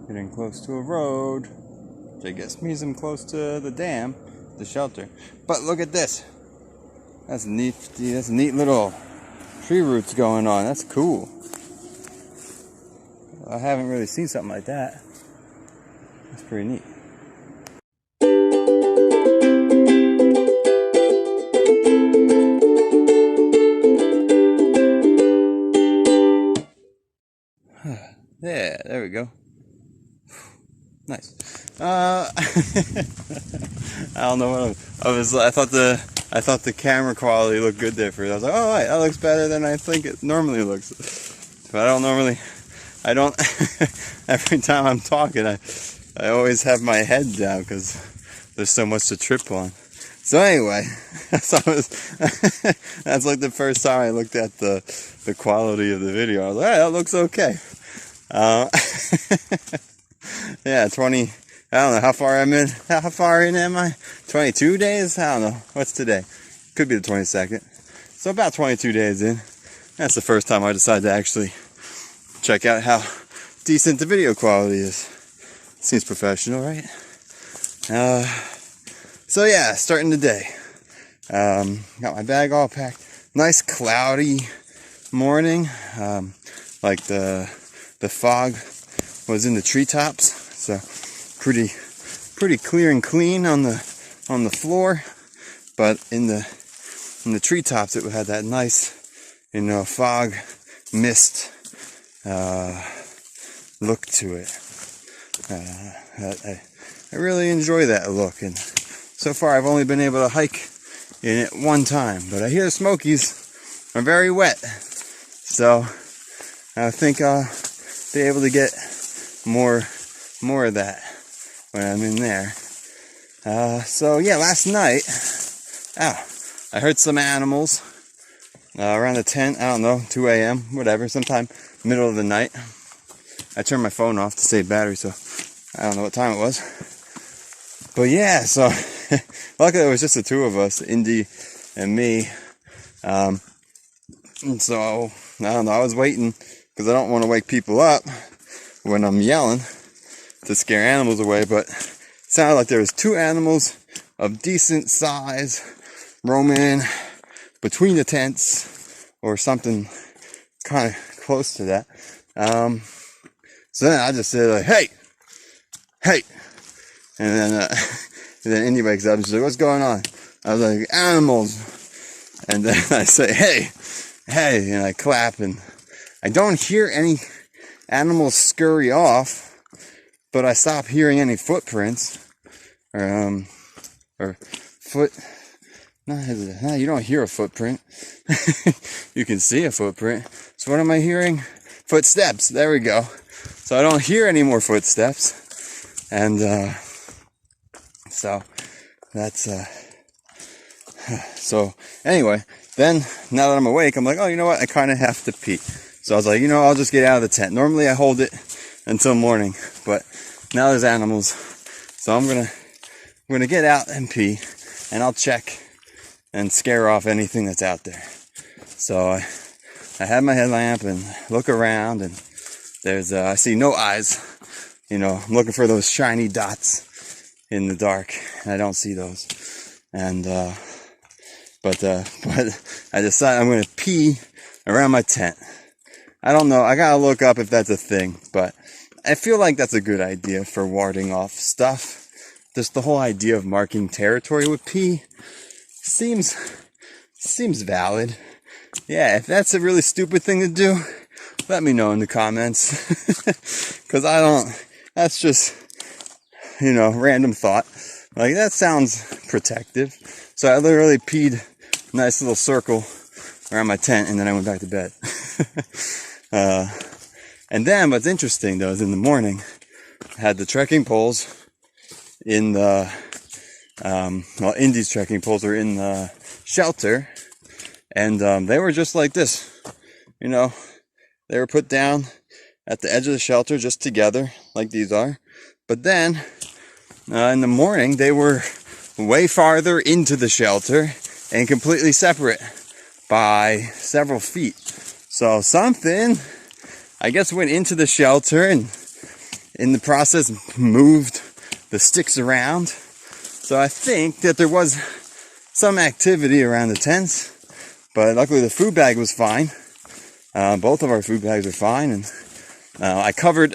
Getting close to a road, which I guess means I'm close to the dam, the shelter. But look at this. That's neat. That's neat little tree roots going on. That's cool. I haven't really seen something like that. That's pretty neat. Yeah, there we go. Nice. I don't know what I thought the camera quality looked good there for it. I was like, oh wait, that looks better than I think it normally looks. But I don't every time I'm talking I always have my head down because there's so much to trip on. So anyway, that's like the first time I looked at the quality of the video. I was like, hey, that looks okay. Yeah, 20, I don't know how far I'm in. How far in am I? 22 days? I don't know. What's today? Could be the 22nd. So about 22 days in. That's the first time I decided to actually check out how decent the video quality is. Seems professional, right? So yeah, starting the day. Got my bag all packed. Nice cloudy morning. Like the fog was in the treetops, so pretty clear and clean on the floor, but in the treetops it had that nice, fog mist look to it. I really enjoy that look, and so far I've only been able to hike in it one time, but I hear the Smokies are very wet, so I think I'll be able to get more of that when I'm in there. So yeah, last night, I heard some animals around the 10, I don't know, 2 a.m., whatever, sometime middle of the night. I turned my phone off to save battery, so I don't know what time it was. But yeah, so luckily it was just the two of us, Indy and me. And so, I don't know, I was waiting because I don't want to wake people up when I'm yelling to scare animals away, but it sounded like there was two animals of decent size roaming between the tents or something kind of close to that. So then I just said like, hey, and then Indy wakes up and she's like, what's going on? I was like, animals. And then I say, hey, and I clap, and I don't hear any animals scurry off, but I stop hearing any footprints or foot. No, you don't hear a footprint. You can see a footprint. So what am I hearing? Footsteps. There we go. So I don't hear any more footsteps, and so that's so anyway. Then now that I'm awake, I'm like, oh, you know what? I kind of have to pee. So I was like, I'll just get out of the tent. Normally I hold it until morning, but now there's animals, so I'm gonna get out and pee, and I'll check and scare off anything that's out there. So I have my headlamp and look around, and there's I see no eyes. I'm looking for those shiny dots in the dark, and I don't see those. And but I decide I'm gonna pee around my tent. I don't know. I gotta look up if that's a thing, but I feel like that's a good idea for warding off stuff. Just the whole idea of marking territory with pee seems valid. Yeah, if that's a really stupid thing to do, let me know in the comments. Because that's just, random thought. Like, that sounds protective. So I literally peed a nice little circle around my tent, and then I went back to bed. And then what's interesting though is in the morning I had the trekking poles in the Indy's trekking poles were in the shelter, and they were just like this. They were put down at the edge of the shelter just together like these are, but then in the morning they were way farther into the shelter and completely separate by several feet. So something, I guess, went into the shelter and in the process moved the sticks around. So I think that there was some activity around the tents, but luckily the food bag was fine. Both of our food bags are fine, and I covered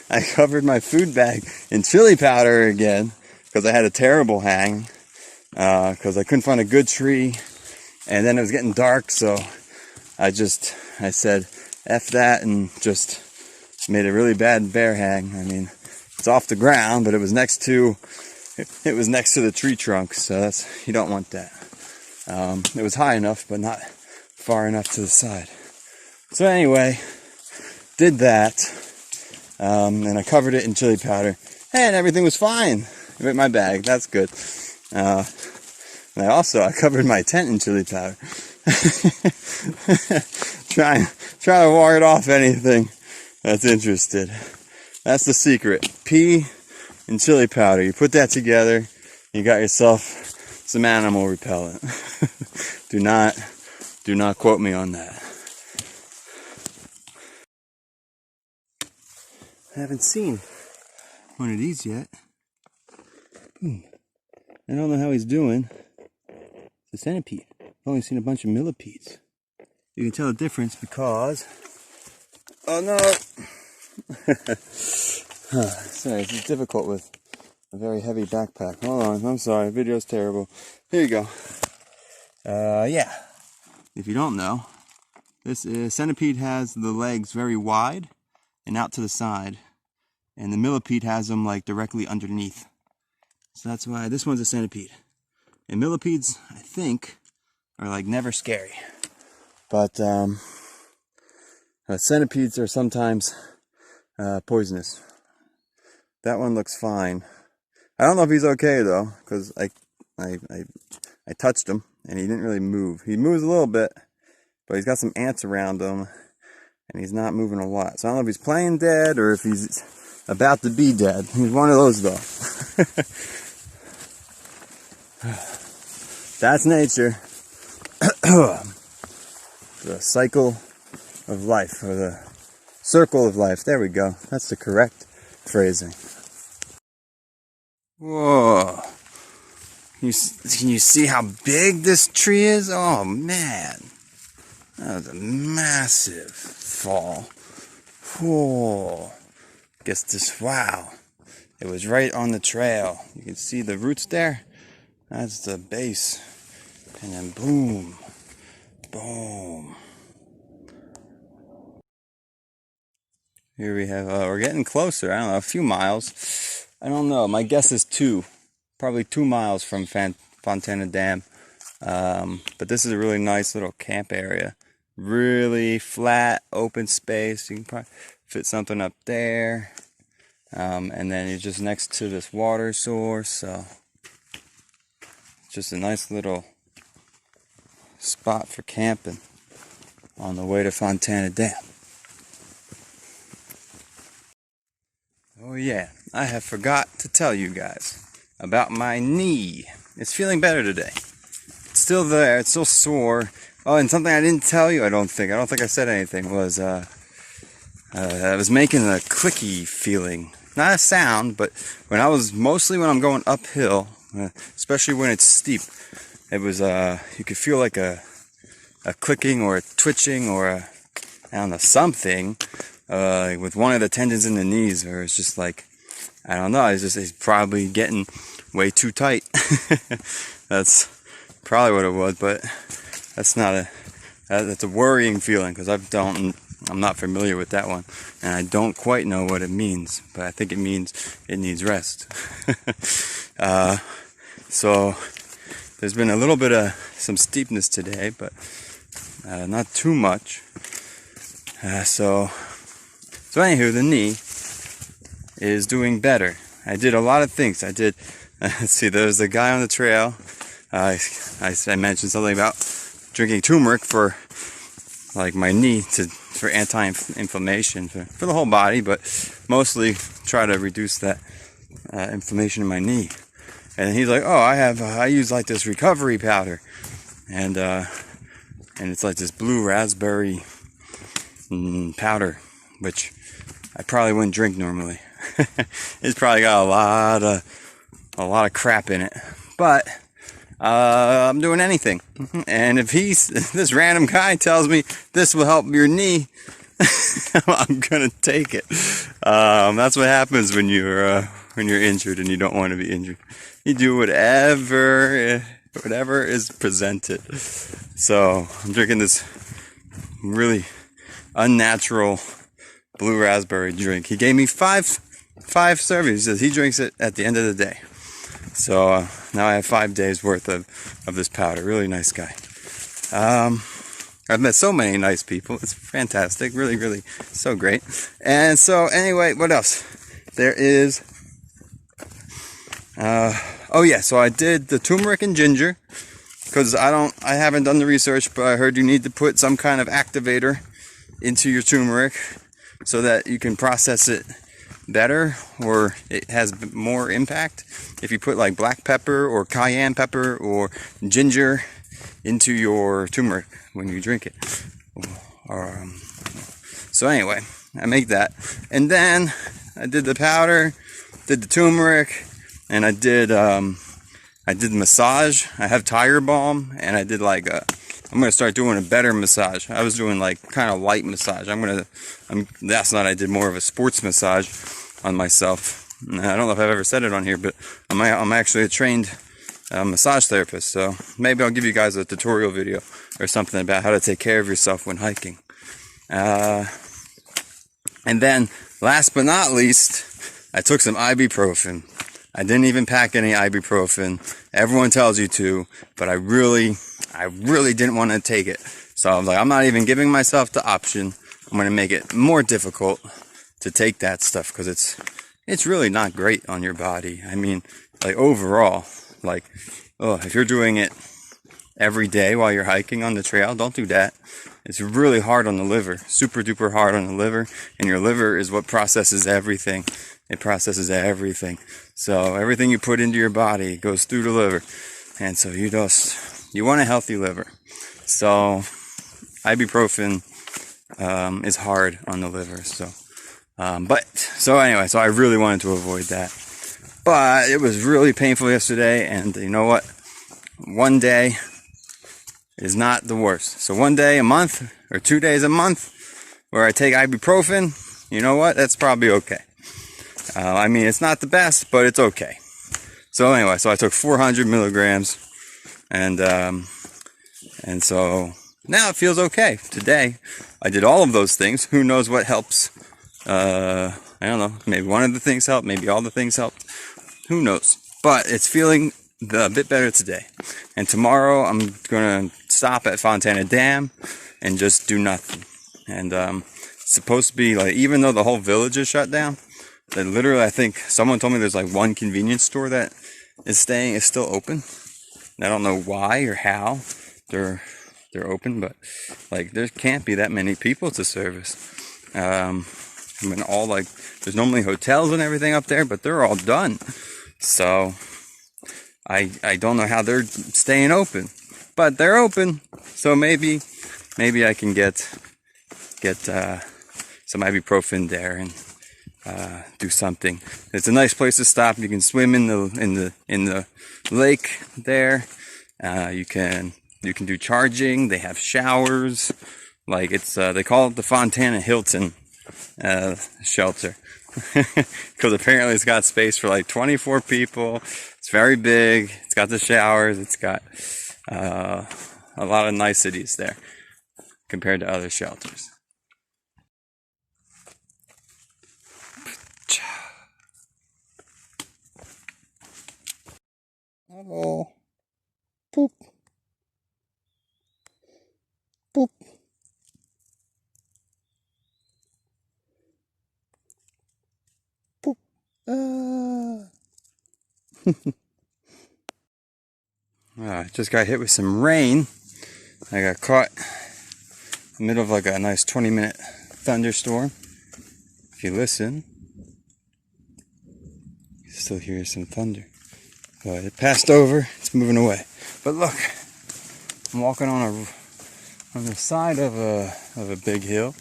I covered my food bag in chili powder again because I had a terrible hang because I couldn't find a good tree, and then it was getting dark, so I said F that and just made a really bad bear hang. I mean, it's off the ground, but it was next to the tree trunk, so you don't want that. It was high enough, but not far enough to the side. So anyway, did that, and I covered it in chili powder, and everything was fine with my bag. That's good. And I covered my tent in chili powder, trying to ward off anything that's interested. That's the secret. Pea and chili powder. You put that together, you got yourself some animal repellent. Do not quote me on that. I haven't seen one of these yet. I don't know how he's doing. It's a centipede. I've only seen a bunch of millipedes. You can tell the difference because... Oh no! Sorry, it's difficult with a very heavy backpack. Hold on, I'm sorry, video's terrible. Here you go. Yeah. If you don't know, this centipede has the legs very wide and out to the side, and the millipede has them like directly underneath. So that's why this one's a centipede. And millipedes, I think, are like never scary. But centipedes are sometimes poisonous. That one looks fine. I don't know if he's okay though, because I touched him and he didn't really move. He moves a little bit, but he's got some ants around him and he's not moving a lot. So I don't know if he's playing dead or if he's about to be dead. He's one of those though. That's nature. The cycle of life, or the circle of life. There we go. That's the correct phrasing. Whoa. Can you see how big this tree is? Oh man. That was a massive fall. Whoa. Wow. It was right on the trail. You can see the roots there. That's the base. And then boom. Boom. Here we have, we're getting closer. I don't know, a few miles. I don't know. My guess is probably 2 miles from Fontana Dam. But this is a really nice little camp area. Really flat, open space. You can probably fit something up there. And then you're just next to this water source. So just a nice little spot for camping on the way to Fontana Dam. Oh yeah, I have forgot to tell you guys about my knee. It's feeling better today. It's still there, it's still sore. Oh, and something I didn't tell you, I don't think I said anything, was I was making a clicky feeling. Not a sound, but when I'm going uphill, especially when it's steep, it was, you could feel like a clicking or a twitching or I don't know, something. With one of the tendons in the knees, or it's just like, I don't know, it's probably getting way too tight. That's probably what it was, but that's a worrying feeling, because I'm not familiar with that one, and I don't quite know what it means, but I think it means it needs rest. So there's been a little bit of some steepness today, but not too much. So anywho, the knee is doing better. I did a lot of things. Let's see, there was a guy on the trail. I mentioned something about drinking turmeric for like my knee for anti-inflammation for the whole body, but mostly try to reduce that inflammation in my knee. And he's like, oh, I use like this recovery powder, and it's like this blue raspberry powder, which I probably wouldn't drink normally. It's probably got a lot of crap in it, but I'm doing anything. And if this random guy tells me this will help your knee, I'm gonna take it. That's what happens when you're injured and you don't want to be injured. You do whatever is presented. So I'm drinking this really unnatural blue raspberry drink. He gave me five servings. He says he drinks it at the end of the day. So now I have 5 days worth of this powder. Really nice guy. I've met so many nice people. It's fantastic. Really, really so great. And so anyway, what else? There is, oh yeah, so I did the turmeric and ginger because I haven't done the research, but I heard you need to put some kind of activator into your turmeric so that you can process it better, or it has more impact. If you put like black pepper or cayenne pepper or ginger into your turmeric when you drink it. So anyway, I make that, and then I did the powder, did the turmeric, and I did massage. I have Tiger Balm, and I did I'm gonna start doing a better massage. I was doing like kind of light massage. Last night I did more of a sports massage on myself. I don't know if I've ever said it on here, but I'm actually a trained massage therapist, so maybe I'll give you guys a tutorial video or something about how to take care of yourself when hiking. And then last but not least, I took some ibuprofen. I didn't even pack any ibuprofen. Everyone tells you to, but I really didn't want to take it. So I was like, I'm not even giving myself the option. I'm going to make it more difficult to take that stuff because it's really not great on your body. I mean, like overall, if you're doing it every day while you're hiking on the trail, don't do that. It's really hard on the liver, super duper hard on the liver, and your liver is what processes everything. It processes everything. So everything you put into your body goes through the liver, and so you want a healthy liver. So ibuprofen is hard on the liver. So anyway, so I really wanted to avoid that. But it was really painful yesterday, and you know what? One day is not the worst. So one day a month, or 2 days a month, where I take ibuprofen, you know what? That's probably okay. I mean, it's not the best, but it's okay. So anyway, so I took 400 milligrams, and so now it feels okay. Today, I did all of those things. Who knows what helps? I don't know. Maybe one of the things helped. Maybe all the things helped. Who knows? But it's feeling a bit better today. And tomorrow, I'm going to stop at Fontana Dam and just do nothing. And it's supposed to be like, even though the whole village is shut down, that literally, I think someone told me there's like one convenience store that is still open. And I don't know why or how they're open, but like there can't be that many people to service. I mean, there's normally hotels and everything up there, but they're all done. So I don't know how they're staying open, but they're open. So maybe I can get some ibuprofen there and do something. It's a nice place to stop. You can swim in the lake there. You can do charging. They have showers. Like they call it the Fontana Hilton shelter because apparently it's got space for like 24 people. It's very big. It's got the showers. It's got a lot of niceties there compared to other shelters. Oh, poop, poop. Poop. I just got hit with some rain. I got caught in the middle of like a nice 20-minute thunderstorm. If you listen, you still hear some thunder. But it passed over. It's moving away. But look, I'm walking on the side of a big hill,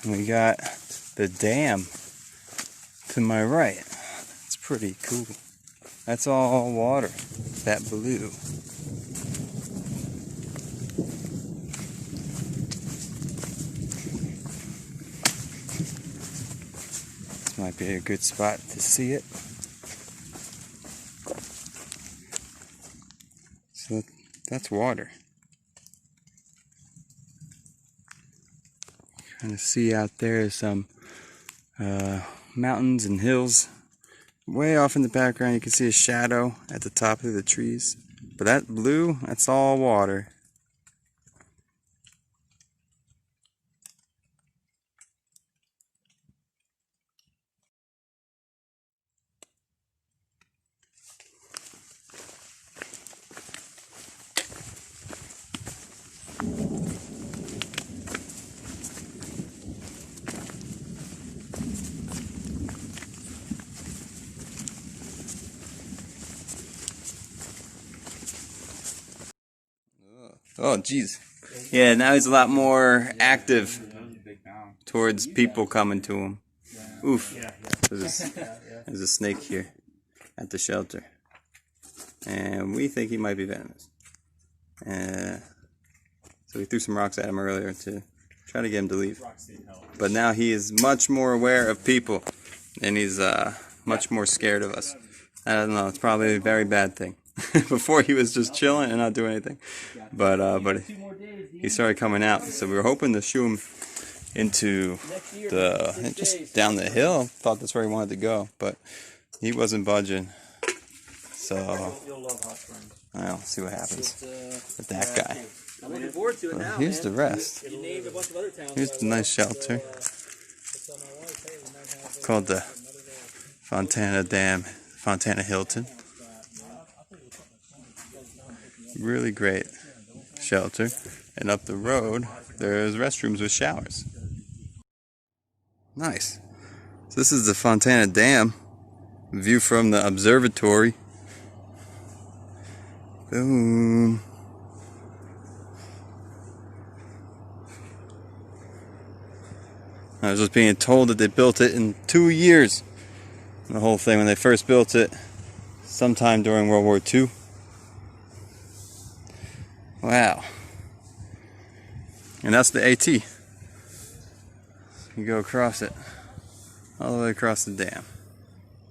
and we got the dam to to my right. It's pretty cool. That's all water, that blue. This might be a good spot to see it. So that's water. Kind of see out there some mountains and hills. Way off in the background you can see a shadow at the top of the trees. But that blue, that's all water. Oh, geez. Yeah, now he's a lot more active towards people coming to him. Oof. There's a snake here at the shelter. And we think he might be venomous. So we threw some rocks at him earlier to try to get him to leave. But now he is much more aware of people. And he's much more scared of us. I don't know, it's probably a very bad thing. Before he was just chilling and not doing anything, but he started coming out. So we were hoping to shoo him into just down the hill. Thought that's where he wanted to go, but he wasn't budging. So I'll see what happens with that guy. I'm looking forward to it now. Here's the rest. Here's the nice shelter called the Fontana Hilton. Really great shelter, and up the road there's restrooms with showers. Nice. So this is the Fontana Dam, view from the observatory. Boom. I was just being told that they built it in 2 years. The whole thing, when they first built it, sometime during World War II. Wow. And that's the AT. You go across it, all the way across the dam,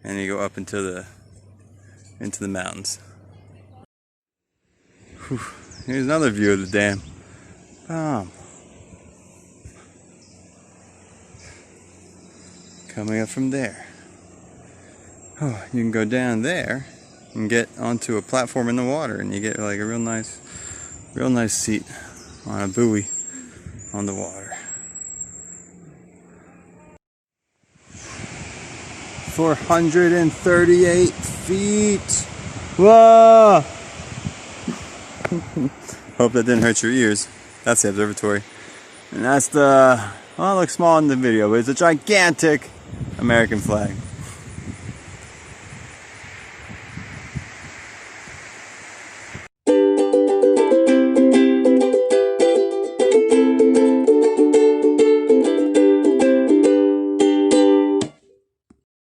and you go up into the mountains. Whew. Here's another view of the dam. Coming up from there. Oh, you can go down there and get onto a platform in the water, and you get like a real nice seat on a buoy on the water. 438 feet. Whoa! Hope that didn't hurt your ears. That's the observatory. And that's the, well, it looks small in the video, but it's a gigantic American flag.